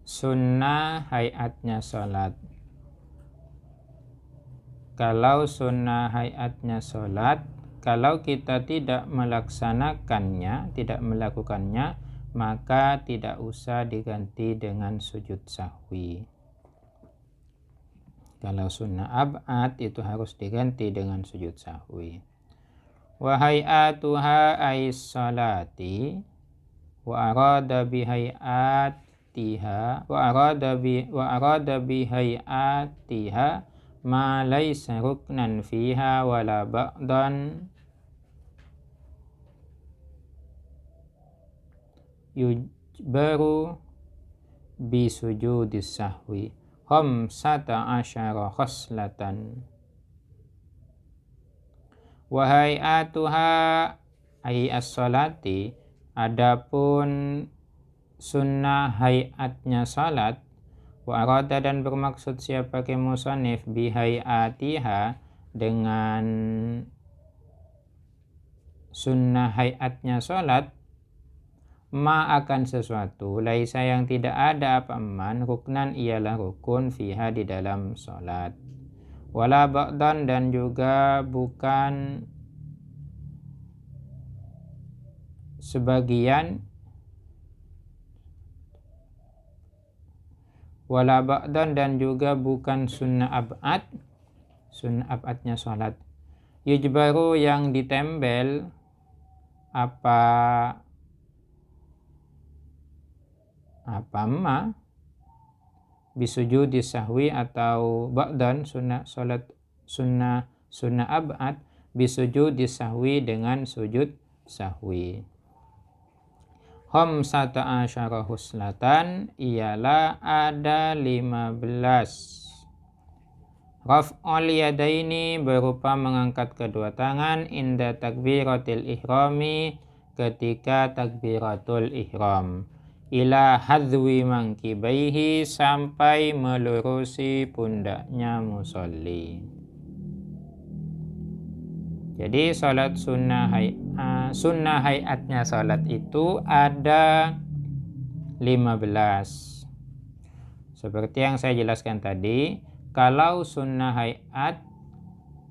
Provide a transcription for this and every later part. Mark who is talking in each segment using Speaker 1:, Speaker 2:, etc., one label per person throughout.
Speaker 1: sunnah hayatnya sholat. Kalau sunnah hayatnya sholat, kalau kita tidak melaksanakannya, tidak melakukannya, maka tidak usah diganti dengan sujud sahwi. Kalau sunnah ab'ad itu harus diganti dengan sujud sahwi. Wa hay'atuha ais salati wa arada bi hay'atiha wa arada bi hay'atiha ma laysa ruknan fiha wala ba'dan yujbaru bi sujudis sahwi khamsata asyara khoslatan. Wa hay'atuha ay as-salati, adapun sunnah hayatnya salat, wa arada dan bermaksud siapa ke musannif bi hayatiha dengan sunnah hayatnya salat, ma akan sesuatu laisa yang tidak ada apa man ruknan ialah rukun fiha di dalam salat, wala ba'dan dan juga bukan sebagian, wala ba'dan dan juga bukan sunnah ab'ad, sunnah ab'adnya salat. Yujbaru yang ditembel apa ma bisujudi sahwi atau ba'dan sunnah salat sunnah ab'ad bisujudi sahwi dengan sujud sahwi. Khamsata asyara huslatan ialah ada 15. Raf'ul yadaini berupa mengangkat kedua tangan inda takbiratil ihrami ketika takbiratul ihram, ila hadwi mangkibaihi sampai melurusi pundaknya musolli. Jadi salat sunnah hayatnya salat itu ada 15. Seperti yang saya jelaskan tadi, kalau sunnah hayat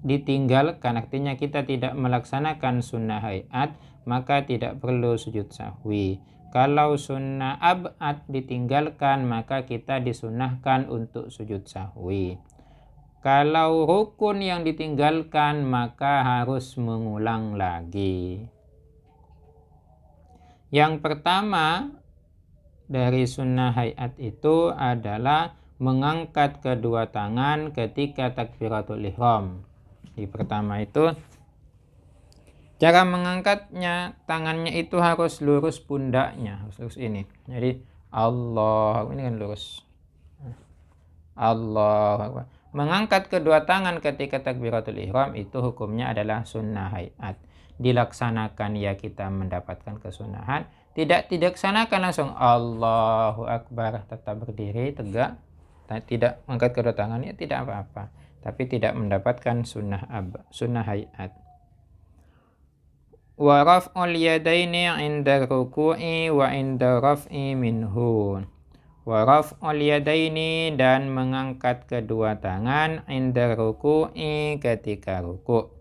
Speaker 1: ditinggalkan, artinya kita tidak melaksanakan sunnah hayat, maka tidak perlu sujud sahwi. Kalau sunnah ab'ad ditinggalkan, maka kita disunahkan untuk sujud sahwi. Kalau rukun yang ditinggalkan, maka harus mengulang lagi. Yang pertama dari sunnah hayat itu adalah mengangkat kedua tangan ketika takbiratul ihram. Di pertama itu, cara mengangkatnya, tangannya itu harus lurus pundaknya, harus lurus ini. Jadi Allah, ini kan lurus. Allah. Mengangkat kedua tangan ketika takbiratul ihram itu hukumnya adalah sunnah hayat. Dilaksanakan ya kita mendapatkan kesunahan, tidak dilaksanakan langsung Allahu Akbar, tetap berdiri tegak, tidak mengangkat kedua tangan, ya tidak apa-apa, tapi tidak mendapatkan sunnah hayat. Wa raf'ul yadaini 'inda ruku'i wa 'inda raf'i minhu. Wa raf'ul yadaini dan mengangkat kedua tangan 'inda ruku'i ketika ruku'.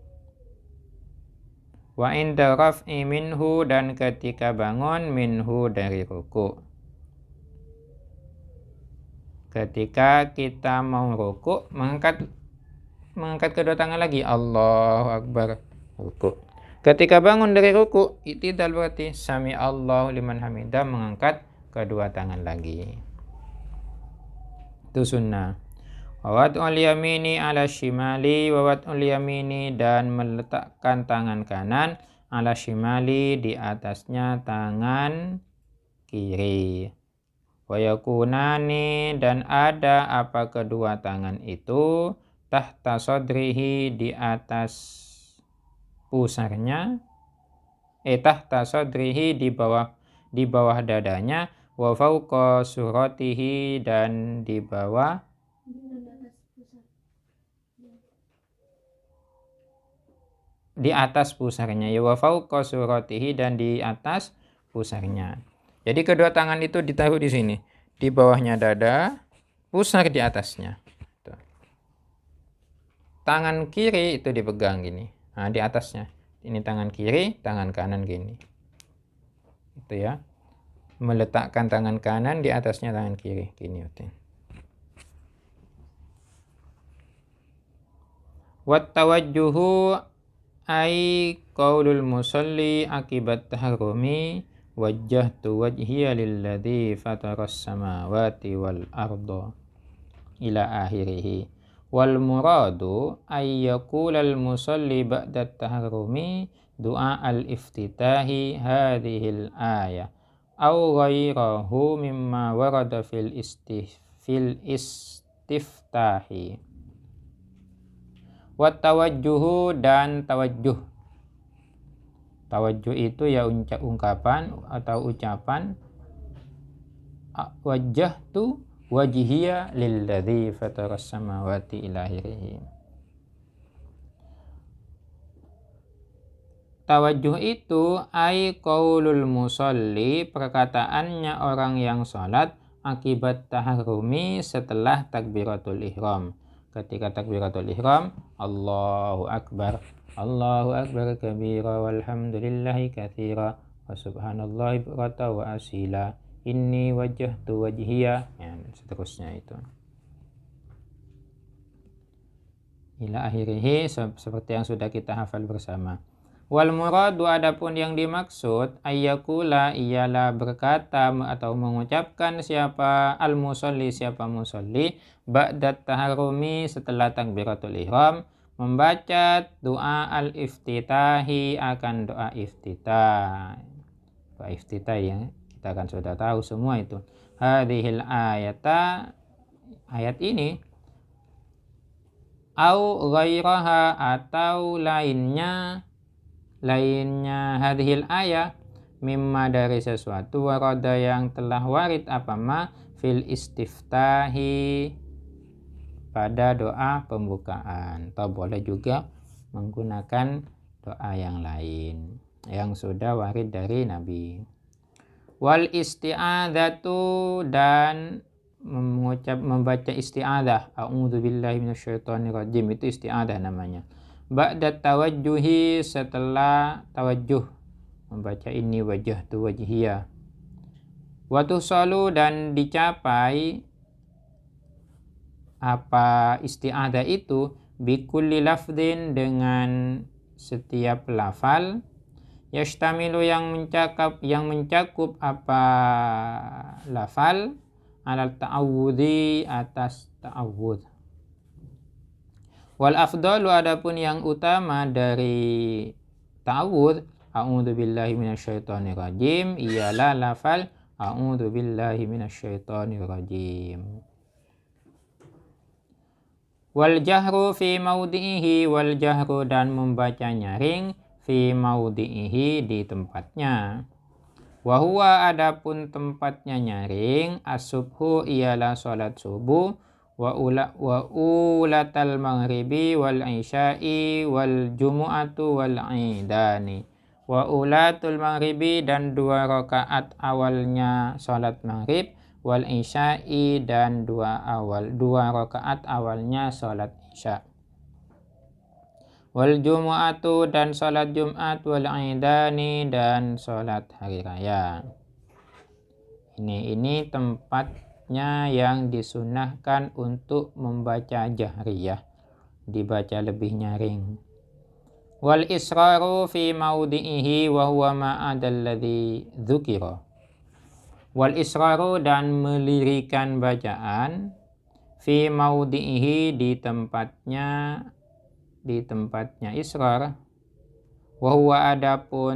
Speaker 1: Wa 'inda raf'i minhu dan ketika bangun minhu dari ruku'. Ketika kita mau ruku', mengangkat kedua tangan lagi, Allahu Akbar, ruku'. Ketika bangun dari ruku', i'tidal berarti sami Allahu liman hamidah, mengangkat kedua tangan lagi. Itu sunnah. Wawad'ul yamini ala shimali, wawad'ul yamini dan meletakkan tangan kanan ala shimali di atasnya tangan kiri. Wayakunani dan ada apa kedua tangan itu tahta sodrihi di atas pusarnya, tahta sodrihi di bawah dadanya, wa fauqa suratihi dan di bawah di atas pusarnya, ya wa fauqa suratihi dan di atas pusarnya. Jadi kedua tangan itu ditaruh di sini, di bawahnya dada, pusar di atasnya. Tuh. Tangan kiri itu dipegang gini. Nah, di atasnya. Ini tangan kiri, tangan kanan gini. Itu ya. Meletakkan tangan kanan di atasnya tangan kiri. Gini. Wat tawajjuhu ay qaulul musalli akibat taharrumi wajjahtu wajhiya lilladzi fataras samawati wal arda ila akhirih. Wal muradu ay yaqulal musalli ba'da taharrumi du'a al-iftitahi hadhil ayah aw ghairahu mimma warada fil istiftahi. Wat tawajjuhu dan tawajjuh. Tawajjuh itu ya ungkapan atau ucapan wajjahtu wajhiya lilladzi fataras samawati ila akhirih. Tawajjuh itu ay qaulul musalli, perkataannya orang yang salat akibat taharrumi setelah takbiratul ihram. Ketika takbiratul ihram, Allahu akbar kabira walhamdulillahi katsira wa subhanallahi bukrata wa asila inni wajjahtu wajhiya, ya, seterusnya itu ila akhirih, seperti yang sudah kita hafal bersama. Wal muradu, adapun yang dimaksud, ayyakula ialah berkata atau mengucapkan siapa al musalli, siapa musalli, ba'da taharrumi setelah takbiratul ihram, membaca doa al iftitahi, akan doa iftitah. Doa iftitah ya, kita kan sudah tahu semua itu. Hadhil ayata, ayat ini, au ghairaha atau lainnya hadhil ayat mimma dari sesuatu warada yang telah warid apa ma fil istiftahi pada doa pembukaan, atau boleh juga menggunakan doa yang lain yang sudah warid dari Nabi. Wal isti'adzatu, dan membaca isti'adzah, a'udzubillahi minasyaitonirrajim, itu isti'adzah namanya. Ba'da tawajjuhi, setelah tawajjuh, membaca ini wajjahtu wajhiya. Wa tusalu, dan dicapai apa isti'adzah itu bikulli lafdin, dengan setiap lafal, yashtamilu yang mencakup apa lafal, alal ta'awudhi, atas ta'awudh. Wal afdalu, adapun yang utama dari ta'awudh, a'udzubillahi minasyaitonirrajim, ialah lafal a'udzubillahi minasyaitonirrajim. Wal jahru fi maudhihi, wal jahru, dan membaca nyaring, fi maudhihi, di tempatnya. Wa huwa, adapun tempatnya nyaring, as-subhu, ialah salat subuh, wa ulatal maghribi wal isya'i wal jumu'atu wal idani. Wa ulatul maghribi, dan 2 rakaat awalnya salat maghrib, wal isya'i, dan 2 rakaat awalnya salat isya. Wal jumu'atu, dan salat Jumat, wal idani, dan salat hari raya. Ini tempatnya yang disunahkan untuk membaca jahriyah, dibaca lebih nyaring. Wal israru fi maudhihi wa huwa ma'adalladzi dzukira. Wal israru, dan melirikan bacaan, fi maudhihi, di tempatnya israr. Wa huwa, adapun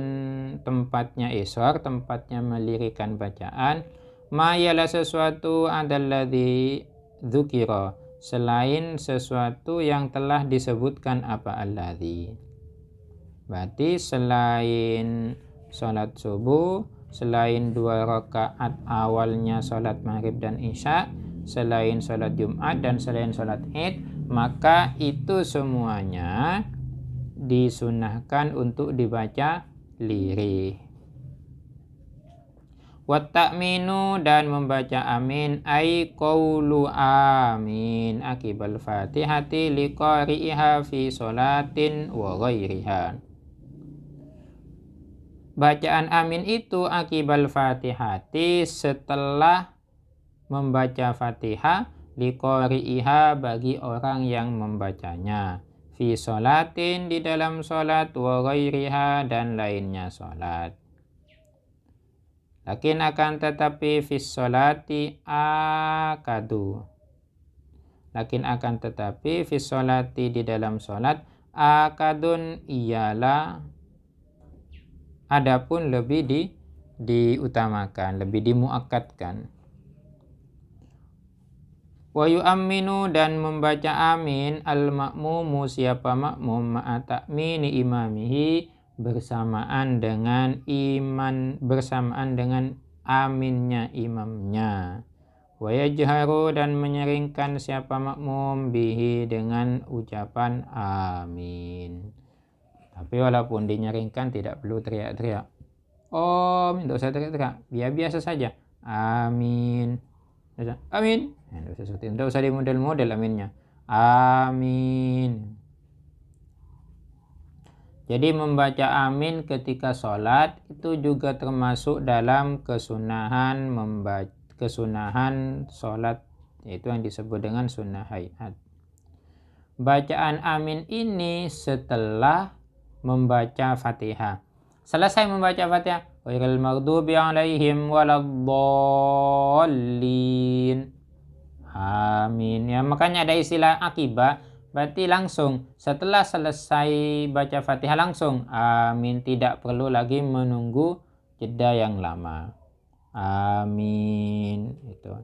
Speaker 1: tempatnya israr, tempatnya melirikan bacaan, ma ialah sesuatu adalladzi dzukira, selain sesuatu yang telah disebutkan apa alladzi. Berarti selain salat subuh, selain 2 rakaat awalnya salat maghrib dan isya, selain salat Jumat, dan selain salat Id, maka itu semuanya disunahkan untuk dibaca lirih. Wa ta'minu dan membaca amin ai qaulu amin akibal fatihati liqari'iha fi sholatin wa ghairiha. Bacaan amin itu akibal fatihati setelah membaca fatihah liqari'iha bagi orang yang membacanya fi sholatin di dalam sholat wa ghairiha dan lainnya sholat. Lakin akan tetapi fis sholati akadu. Lakin akan tetapi fis sholati di dalam sholat akadun ialah adapun lebih diutamakan, lebih dimuakkadkan. Wa yu'amminu dan membaca amin al-ma'mumu siapa makmum ma'a ta'mini imamihi bersamaan dengan aminnya imamnya. Wa yajharu dan menyeringkan siapa makmum bihi dengan ucapan amin. Tapi walaupun dinyeringkan tidak perlu teriak-teriak. Tidak usah teriak-teriak, biasa saja. Amin. Amin. Tidak usah di model-model aminnya. Amin. Jadi membaca amin ketika sholat itu juga termasuk dalam kesunahan sholat, yaitu yang disebut dengan sunnah hayat. Bacaan amin ini setelah membaca fatihah. Selesai membaca fatihah, ghairil maghdubi alaihim waladdallin. Amin. Ya, makanya ada istilah akibah. Berarti langsung setelah selesai baca fatihah langsung amin, tidak perlu lagi menunggu jeda yang lama. Amin itu.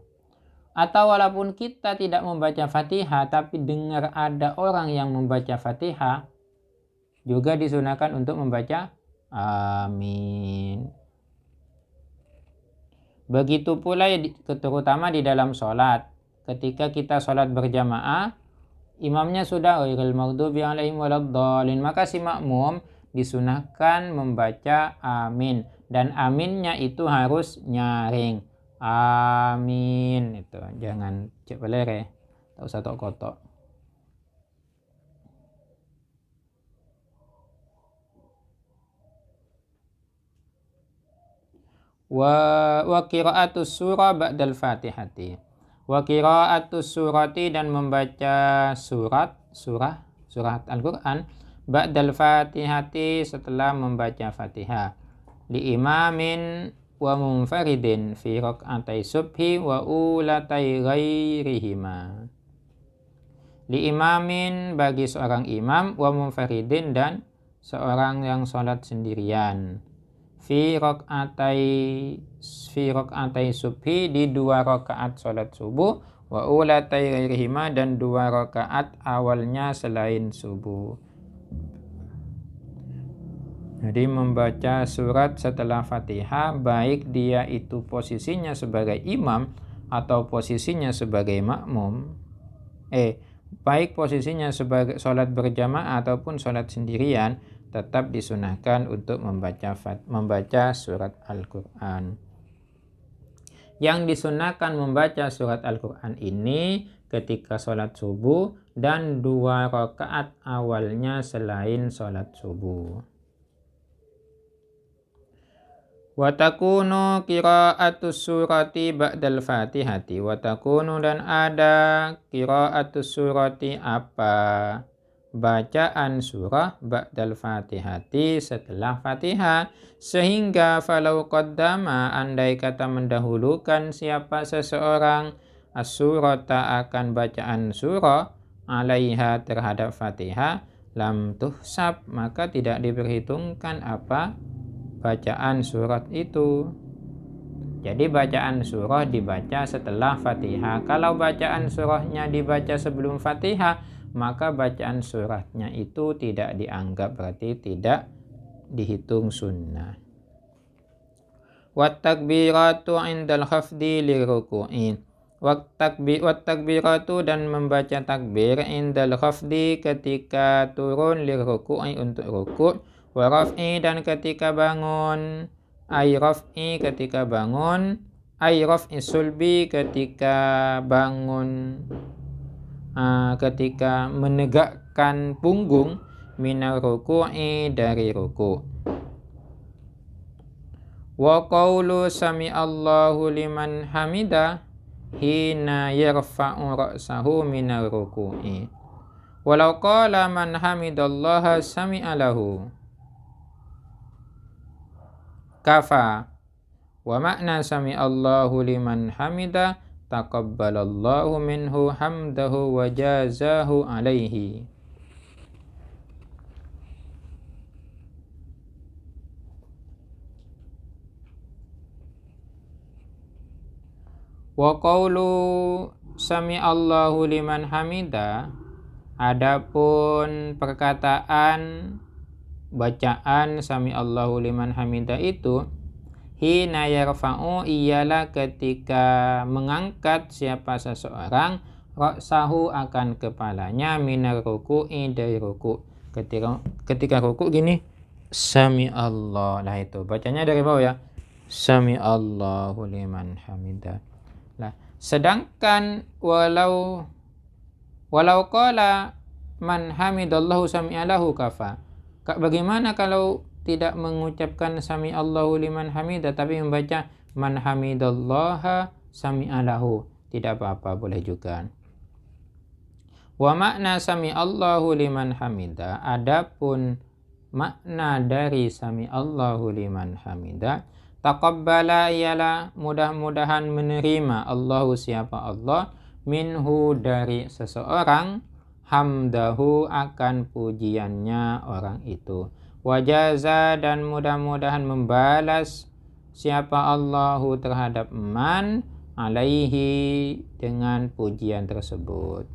Speaker 1: Atau walaupun kita tidak membaca fatihah tapi dengar ada orang yang membaca fatihah, juga disunahkan untuk membaca amin. Begitu pula terutama di dalam sholat. Ketika kita sholat berjamaah, imamnya sudah ghairil maghdubi alaihim waladdallin, maka si makmum disunahkan membaca amin, dan aminnya itu harus nyaring. Amin itu, jangan cek pelere, tak usah tok kotok. Wa qira'atus surah ba'dal fatihati. Wa qira'atus surati dan membaca surat Al-Qur'an ba'dal fatihati setelah membaca Fatihah. Li imamin wa munfaridin fi rak'atai subhi wa ulatai ghairihima. Li imamin bagi seorang imam, wa munfaridin dan seorang yang sholat sendirian. Fi rak'atai subhi di 2 rakaat sholat subuh, wa ulatai ghairihima dan 2 rakaat awalnya selain subuh. Jadi membaca surat setelah Fatihah, baik dia itu posisinya sebagai imam atau posisinya sebagai makmum, baik posisinya sebagai sholat berjamaah ataupun sholat sendirian, tetap disunahkan untuk membaca surat Al-Quran. Yang disunahkan membaca surat Al-Quran ini ketika sholat subuh dan 2 rakaat awalnya selain sholat subuh. Wa takunu qira'atus surati ba'dal fatihati. Wa takunu dan ada qira'atus surati apa? Bacaan surah ba'dal fatihati setelah fatihah. Sehingga falau qaddama andai kata mendahulukan siapa seseorang as-surata akan bacaan surah alaiha terhadap fatihah, lam tuhsab maka tidak diperhitungkan apa? Bacaan surat itu. Jadi bacaan surah dibaca setelah Fatihah. Kalau bacaan surahnya dibaca sebelum Fatihah, maka bacaan suratnya itu tidak dianggap, berarti tidak dihitung sunnah. Wat takbiratu indal khafdi liruku'in. Wat takbiratu dan membaca takbir indal khafdi ketika turun liruku'i untuk ruku'. Wa raf'i dan ketika bangun ay raf'i ketika bangun, ay raf'i sulbi ketika bangun, ketika menegakkan punggung, minar ruku'i dari ruku'. Wa qawlu sami Allahu liman hamida hina yarfa'u ra'sahu minar ruku'i. Walau qala man hamidallaha sami'a lahu kafa. Wa makna sami Allahu liman hamida taqabbalallahu minhu hamdahu wa jazahu alaihi. Wa qawlu sami Allahu liman hamida, adapun perkataan bacaan sami Allahu liman hamida itu, hina yarfa'u ialah ketika mengangkat siapa seseorang ra'sahu akan kepalanya minar ruku'i dari ruku'. Ketika ruku' gini, sami Allah, lah itu bacanya dari bawah ya, sami Allahu liman hamida. Nah, sedangkan walau qala man hamidallahu sami'a lahu kafa. Bagaimana kalau tidak mengucapkan sami Allahu liman hamida tapi membaca man hamidallaha sami'a lahu? Tidak apa-apa, boleh juga. Wa makna sami Allahu liman hamida, adapun makna dari sami Allahu liman hamida, taqabbala ialah mudah-mudahan menerima Allahu siapa Allah, minhu dari seseorang, hamdahu akan pujiannya orang itu, wajaza dan mudah-mudahan membalas siapa Allahu terhadap man alaihi dengan pujian tersebut.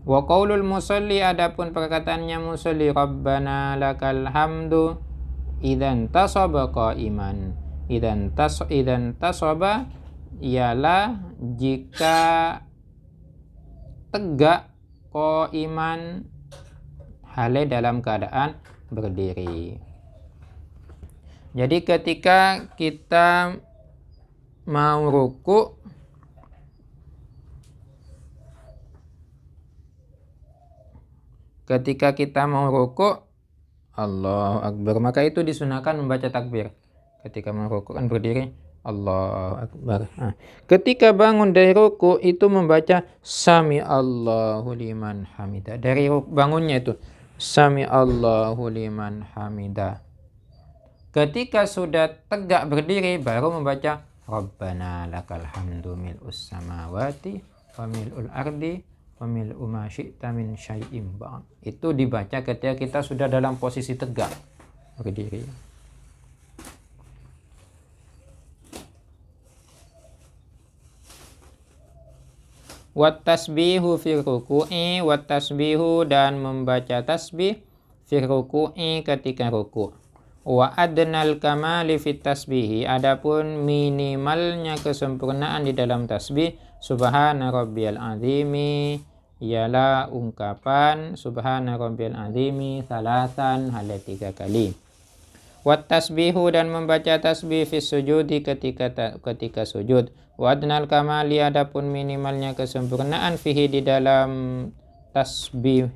Speaker 1: Wa qaulul musalli, adapun perkataannya musalli, rabbana lakal hamdu idan tasaba qaiman. Idan tasaba ialah jika tegak, qaiman hale dalam keadaan berdiri. Jadi ketika kita mau ruku, Allahu Akbar, maka itu disunahkan membaca takbir. Ketika mau ruku kan berdiri, Allahu Akbar. Ketika bangun dari ruku itu membaca sami Allahu liman hamida. Dari bangunnya itu sami Allahu liman hamida. Ketika sudah tegak berdiri baru membaca rabbana lakal hamdu mil'us samawati wa mil'ul ardi wa mil'u ma syi'ta min syai'im ba'd. Itu dibaca ketika kita sudah dalam posisi tegak berdiri. Wat tasbihu fi ruku'i, wat tasbihu dan membaca tasbih fi ruku'i ketika ruku'. Wa adnal kamali fit tasbihi, adapun minimalnya kesempurnaan di dalam tasbih, subhana rabbiyal azimi ialah ungkapan subhana rabbiyal azimi salasan hale 3 kali. Wat tasbihu dan membaca tasbih fi sujudi ketika sujud. Wa adnal kamali, adapun minimalnya kesempurnaan fihi di dalam tasbih,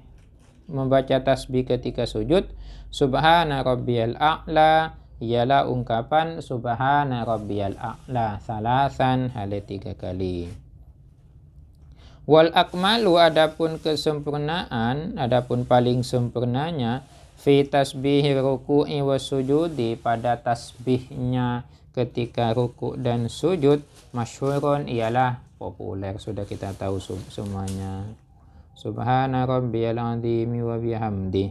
Speaker 1: membaca tasbih ketika sujud, subhana rabbiyal a'la ialah ungkapan subhana rabbiyal a'la salasan hale 3 kali. Wal akmalu, adapun kesempurnaan, adapun paling sempurnanya, fi tasbihi ruku'i wa sujudi, pada tasbihnya ketika ruku' dan sujud, masyhurun ialah populer, sudah kita tahu semuanya. Subhana rabbiyal azimi wa bihamdi,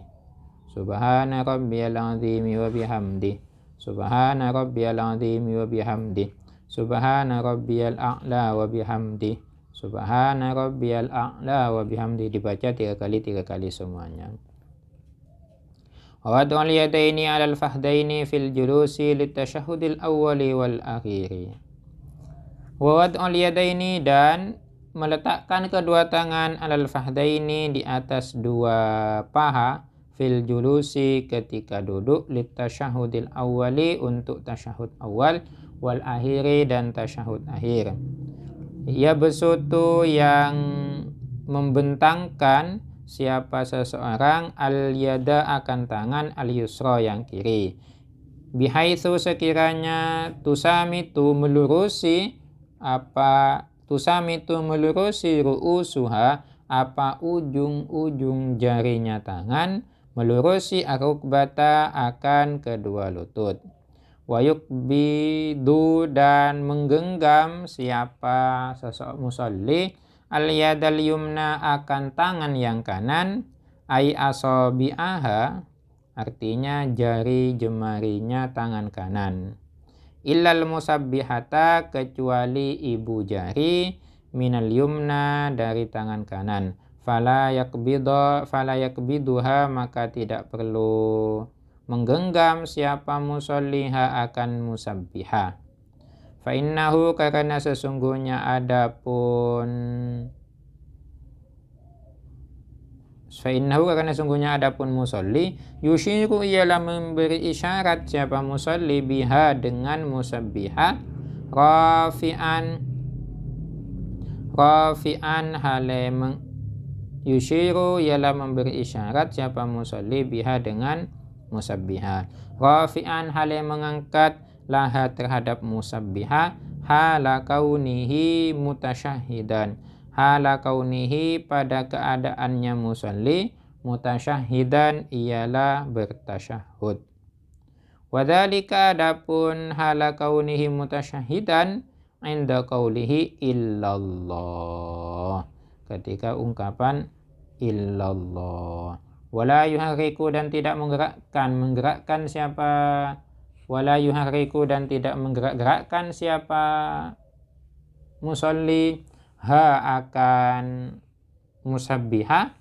Speaker 1: subhana rabbiyal azimi wa bihamdi, subhana rabbiyal azimi wa bihamdi, subhana rabbiyal a'la wa bihamdi, subhana rabbiyal a'la wa bihamdi, dibaca 3 kali semuanya. Wa wad'ul yadaini 'alal fahdaini fil julusi litasyahhudil awwali wal akhiri. Wa wad'ul yadaini, dan meletakkan kedua tangan 'alal fahdaini di atas 2 paha, fil julusi ketika duduk, litasyahudil awwali untuk tasyahud awal, wal akhiri dan tasyahud akhir. Ya besutu yang membentangkan siapa seseorang al yada akan tangan al yusra yang kiri, bihaitsu sekiranya tusamitu melurusi ru'usuha apa ujung-ujung jarinya tangan, melurusi arukbata akan kedua lutut. Wayukbidu dan menggenggam siapa sosok musalli al yadal yumna akan tangan yang kanan, ai asabi'aha artinya jari jemarinya tangan kanan, illal musabbihata kecuali ibu jari, minal yumna dari tangan kanan, fala yakbiduha maka tidak perlu menggenggam siapa musalliha akan musabbiha. Fa innahu karena sesungguhnya adapun musalli yushiru ialah memberi isyarat siapa musalli biha dengan musabbiha, rafi'an yushiru ialah memberi isyarat siapa musalli biha dengan musabbiha, rafi'an hale mengangkat laha terhadap musabbiha, hala kaunihi mutasyahidan, hala kaunihi pada keadaannya musalli, mutasyahidan ialah bertasyahud. Wadzalika adapun hala kaunihi mutasyahidan inda qaulihi illallah, ketika ungkapan illallah. Wala yuharriku dan tidak menggerakkan siapa, wala yuharriku dan tidak menggerak-gerakkan siapa musalli akan musabbiha.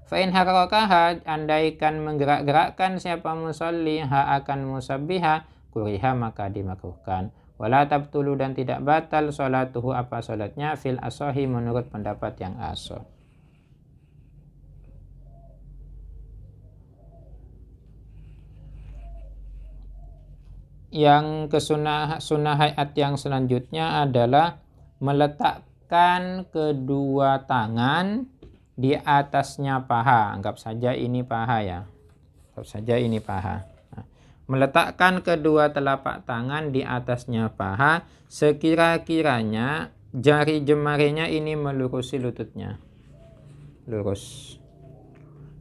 Speaker 1: Fa in harakaha andaikan menggerak-gerakkan siapa musalli akan musabbiha, kuriha maka dimakruhkan. Wala tabtulu dan tidak batal salatuhu apa salatnya, fil asahi menurut pendapat yang ashah. Yang sunnah hayat yang selanjutnya adalah meletakkan kedua tangan di atasnya paha. Anggap saja ini paha. Nah, meletakkan kedua telapak tangan di atasnya paha sekira-kiranya jari jemarinya ini melurusi lututnya. Lurus.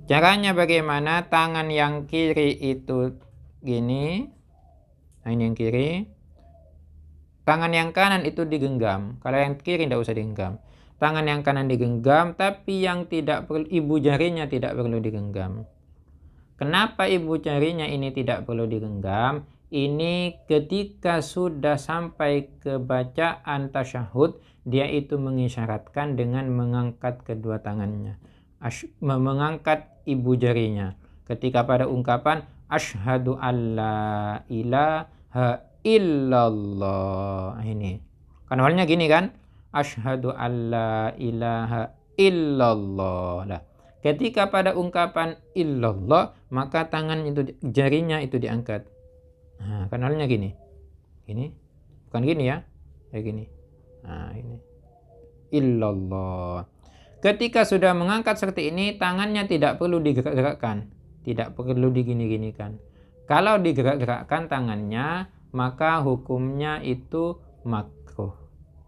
Speaker 1: Caranya bagaimana? Tangan yang kiri itu gini. Ini yang kiri, tangan yang kanan itu digenggam. Kalau yang kiri tidak usah digenggam. Tangan yang kanan digenggam, tapi yang tidak perlu, ibu jarinya tidak perlu digenggam. Kenapa ibu jarinya ini tidak perlu digenggam? Ini ketika sudah sampai ke bacaan tasyahud, dia itu mengisyaratkan dengan mengangkat kedua tangannya, mengangkat ibu jarinya. Ketika pada ungkapan asyhadu alla ilaha illallah, ini kan awalnya gini kan, asyhadu alla ilaha illallah. Nah, ketika pada ungkapan illallah maka tangan itu, jarinya itu diangkat. Nah, kan awalnya gini bukan gini ya, kayak gini. Nah, ini illallah. Ketika sudah mengangkat seperti ini, tangannya tidak perlu digerak-gerakkan, tidak perlu digini-ginikan. Kalau digerak-gerakkan tangannya, maka hukumnya itu makruh,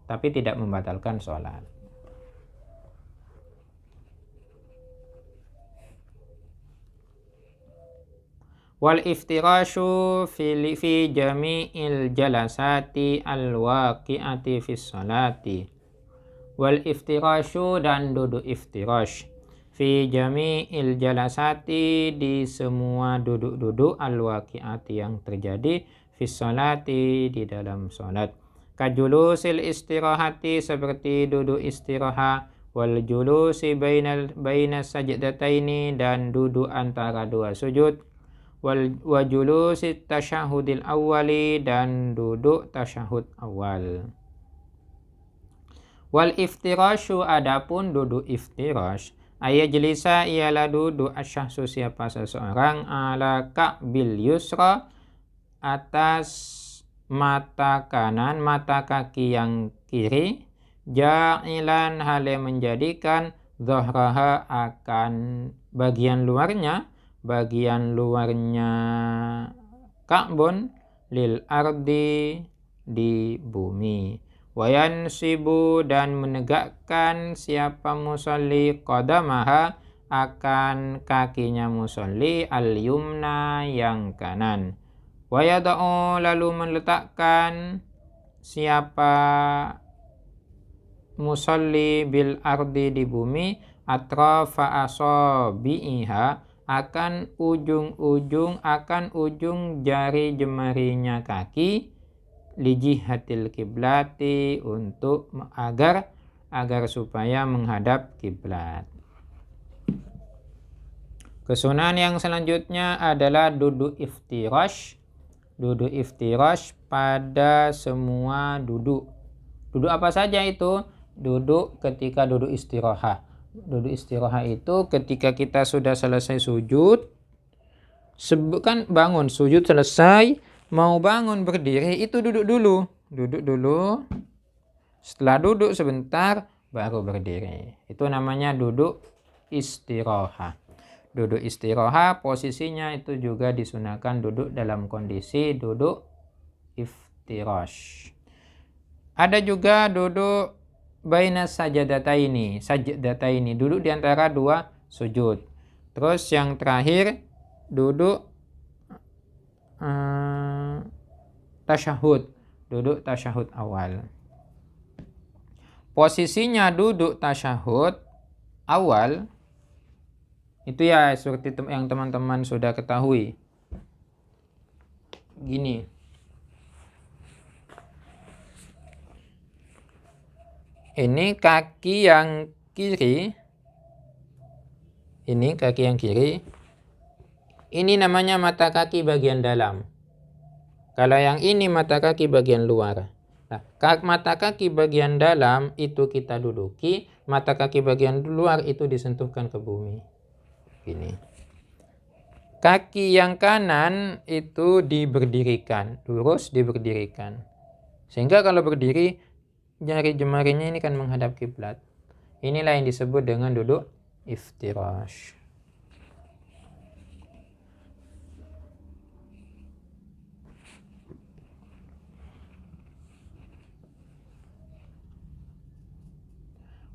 Speaker 1: tapi tidak membatalkan sholat. Wal iftirashu fi jami'il jalasati al-waqi'ati fi sholati. Wal iftirashu dan duduk iftirash, fi jami'il jalasati di semua duduk-duduk al-waqi'ati yang terjadi, fi sholati di dalam sholat. Kajulusil istirahati seperti duduk istirahat, wal julusi baina sajdataini dan duduk antara dua sujud, wa julusi tasyahudil awwali dan duduk tasyahud awal. Wal iftirashu adapun duduk iftirash, Ayajlisa ialah duduk asyahsu siapa seseorang ala ka'bil yusra atas mata kanan, mata kaki yang kiri, ja'ilan hale menjadikan dhahraha akan bagian luarnya ka'bun lil ardi di bumi. Wayansibu dan menegakkan siapa musalli qadamaha akan kakinya musalli al-yumna yang kanan. Wayada'u lalu meletakkan siapa musalli bil ardi di bumi atrafa asabi'iha akan ujung jari jemarinya kaki li jihatil kiblati untuk agar supaya menghadap kiblat. Kesunahan yang selanjutnya adalah duduk iftirash. Duduk iftirash pada semua duduk. Duduk apa saja itu? Duduk ketika duduk istirahat. Duduk istirahat itu ketika kita sudah selesai sujud, kan bangun sujud selesai, mau bangun berdiri itu duduk dulu. Duduk dulu. Setelah duduk sebentar baru berdiri. Itu namanya duduk istirahat. Duduk istirahat posisinya itu juga disunahkan duduk dalam kondisi duduk iftirash. Ada juga duduk baina sajadataini, duduk di antara dua sujud. Terus yang terakhir duduk tasyahud, duduk tasyahud awal. Posisinya duduk tasyahud awal itu ya seperti yang teman-teman sudah ketahui. Gini. Ini kaki yang kiri. Ini kaki yang kiri. Ini namanya mata kaki bagian dalam. Kalau yang ini mata kaki bagian luar. Nah, mata kaki bagian dalam itu kita duduki, mata kaki bagian luar itu disentuhkan ke bumi. Gini. Kaki yang kanan itu diberdirikan, lurus diberdirikan. Sehingga kalau berdiri, jari jemarinya ini kan menghadap kiblat. Inilah yang disebut dengan duduk iftirash.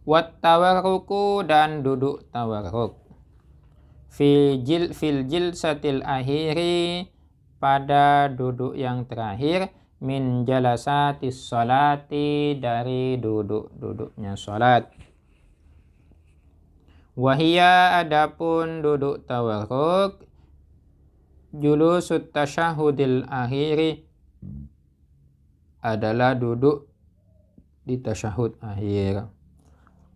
Speaker 1: Wat tawarruku dan duduk tawarruk. Fil jilsatil akhiri pada duduk yang terakhir min jalasatis sholati dari duduknya sholat. Wahia adapun duduk tawarruk julusut tasyahudil akhiri adalah duduk di tasyahud akhir.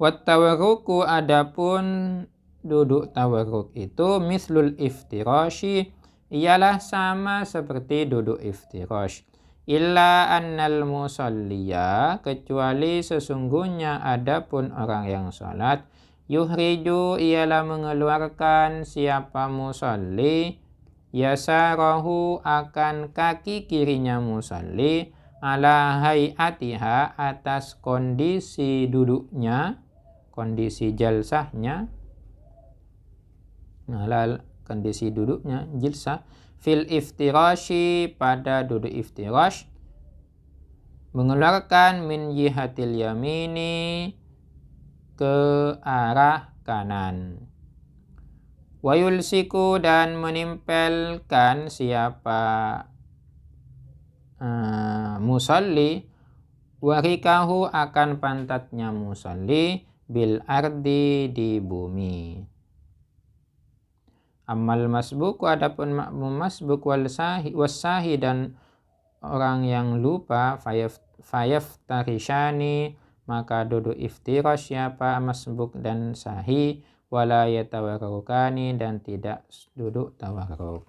Speaker 1: Wat tawarruku adapun duduk tawarruk itu mislul iftirashi ialah sama seperti duduk iftirash. Illa annal musalliya kecuali sesungguhnya adapun orang yang salat yuhriju ialah mengeluarkan siapa musalli yasarahu akan kaki kirinya musalli ala hayatiha atas kondisi duduknya, kondisi jalsahnya, kondisi duduknya jilsah fil iftirashi pada duduk iftirash mengeluarkan min jihatil yamini ke arah kanan. Wayulsiku dan menempelkan siapa musalli warikahu akan pantatnya musalli bil ardi di bumi. Amal masbuku adapun makmum masbuk wal sahi dan orang yang lupa fayaftarishani maka duduk iftirash siapa masbuk dan sahi wala yatawarrukani dan tidak duduk tawarruk.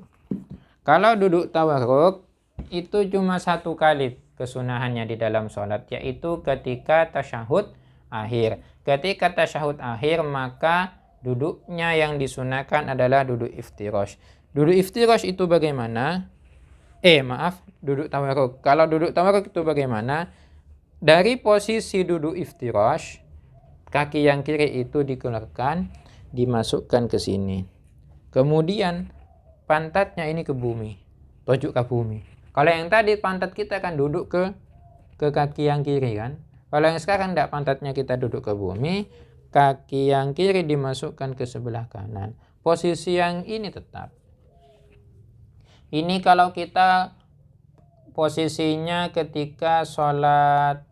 Speaker 1: Kalau duduk tawarruk itu cuma satu kali kesunahannya di dalam sholat, yaitu ketika tasyahud akhir. Ketika tasyahud akhir maka Duduknya yang disunahkan adalah duduk iftirash. Duduk iftirash itu bagaimana? Duduk tawarruk. Kalau duduk tawarruk itu bagaimana? Dari posisi duduk iftirash, kaki yang kiri itu dikeluarkan, dimasukkan ke sini. Kemudian pantatnya ini ke bumi, tojok ke bumi. Kalau yang tadi pantat kita kan duduk ke kaki yang kiri kan. Kalau yang sekarang tidak, pantatnya kita duduk ke bumi, kaki yang kiri dimasukkan ke sebelah kanan. Posisi yang ini tetap. Ini kalau kita posisinya ketika sholat,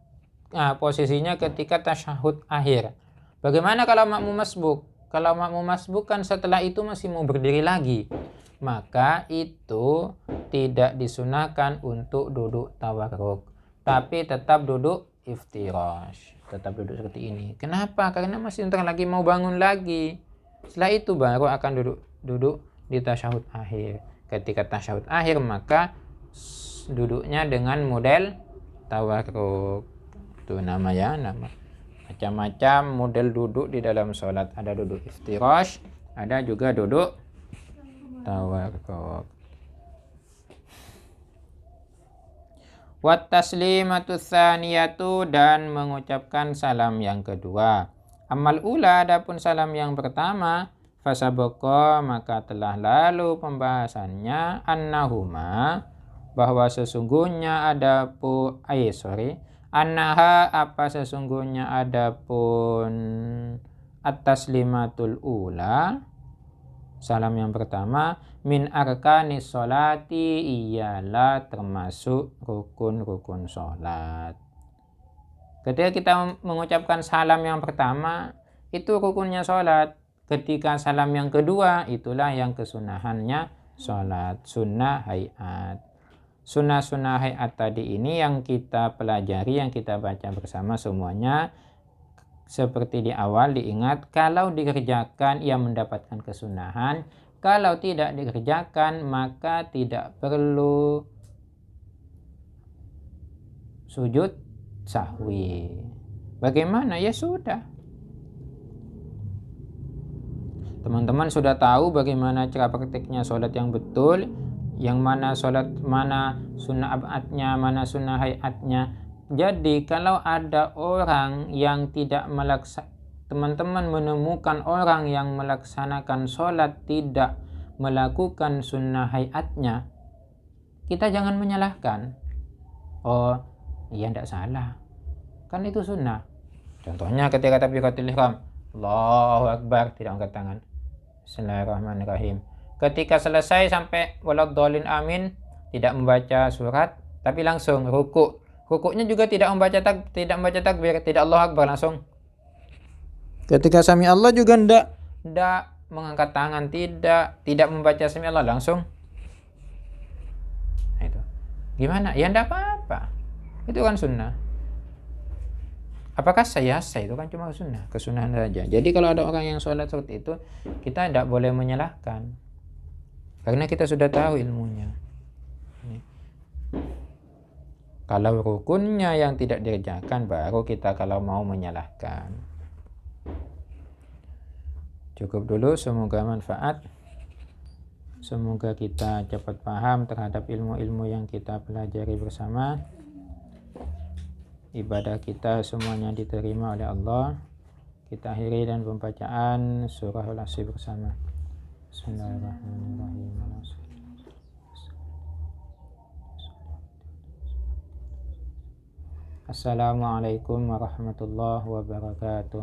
Speaker 1: posisinya ketika tasyahud akhir. Bagaimana kalau makmum masbuk? Kalau makmum masbuk kan setelah itu masih mau berdiri lagi. Maka itu tidak disunahkan untuk duduk tawarruk, tapi tetap duduk iftirash. Tetap duduk seperti ini. Kenapa? Karena masih ntar lagi mau bangun lagi. Setelah itu baru akan duduk di tasyahud akhir. Ketika tasyahud akhir maka duduknya dengan model tawarruk. Itu nama. Macam-macam model duduk di dalam sholat. Ada duduk iftirash, ada juga duduk tawarruk. Wat taslimatu tsaniyatu, dan mengucapkan salam yang kedua. Amal ula, adapun salam yang pertama, fasabaqa, maka telah lalu pembahasannya, annahuma, bahwa sesungguhnya annaha, apa sesungguhnya adapun at-taslimatul ula, salam yang pertama, min arkanis sholati, ialah termasuk rukun-rukun sholat. Ketika kita mengucapkan salam yang pertama, itu rukunnya sholat. Ketika salam yang kedua, itulah yang kesunahannya sholat, sunnah hayat. Sunnah-sunnah hayat tadi ini yang kita pelajari, yang kita baca bersama semuanya. Seperti di awal diingat, kalau dikerjakan ia mendapatkan kesunahan, kalau tidak dikerjakan maka tidak perlu sujud sahwi. Bagaimana? Ya sudah. Teman-teman sudah tahu bagaimana cara praktiknya sholat yang betul, yang mana sholat, mana sunnah abadnya, mana sunnah hayatnya. Jadi kalau ada orang yang tidak teman-teman menemukan orang yang melaksanakan sholat tidak melakukan sunnah hayatnya, kita jangan menyalahkan. Oh iya, tidak salah, kan itu sunnah. Contohnya ketika takbiratul ihram, Allahu Akbar, tidak angkat tangan. Bismillahirrahmanirrahim. Ketika selesai sampai waladhdallin amin, tidak membaca surat, tapi langsung rukuk. Rukuknya juga tidak membaca takbir, tidak Allahu Akbar, langsung. Ketika sami Allah juga tidak mengangkat tangan, tidak membaca sami Allah, langsung. Nah, itu. Gimana? Ya tidak apa-apa. Itu kan sunnah. Apakah saya itu kan cuma sunnah, kesunahan saja. Jadi kalau ada orang yang sholat seperti itu, kita tidak boleh menyalahkan. Karena kita sudah tahu ilmunya. Kalau rukunnya yang tidak dikerjakan, baru kita kalau mau menyalahkan. Cukup dulu, semoga manfaat. Semoga kita cepat paham terhadap ilmu-ilmu yang kita pelajari bersama. Ibadah kita semuanya diterima oleh Allah. Kita akhiri dan pembacaan surah Al-Asr bersama. Bismillahirrahmanirrahim. Assalamualaikum warahmatullahi wabarakatuh.